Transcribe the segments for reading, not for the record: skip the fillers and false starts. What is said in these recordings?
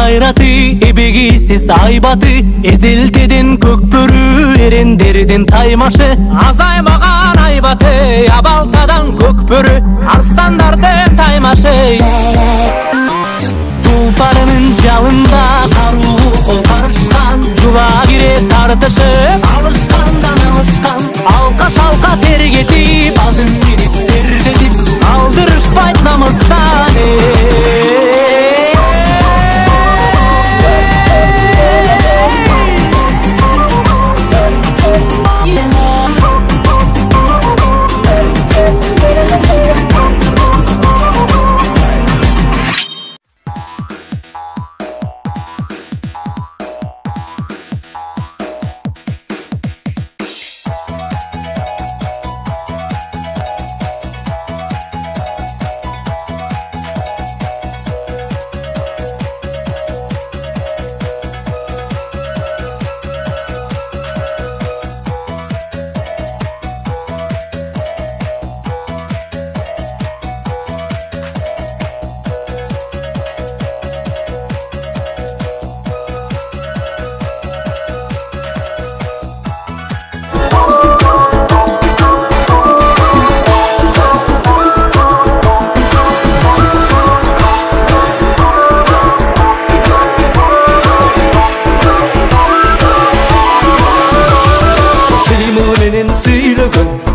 кайраты, эбегисиз айбаты, эзелтеден көкбөрү, эрендерден таймашы, азаймаган айбаты, абалтадан көкбөрү, арстандардын таймашы. Тулпарынын жалында каруу кол карышкан, жула кире тартышып, алышкандан алышкан, алка шалка тергетип, алдын кирип тердетип, алдырышпайт намыстан.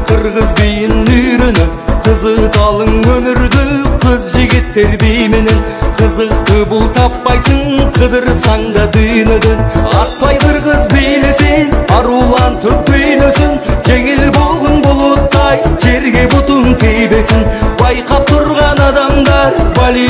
Kırgız beyin nürünü, kızı dalın ömürdü, kız jigitler beyminin. Kızıktı bul tappaysın, kıdırsan da düğünüdün. Atpay kırgız beylesin, arulan tüp düğünüsün. Жеңил болгон bulutтай, жерге butun teybesin. Bayqap turgan adamlar, bali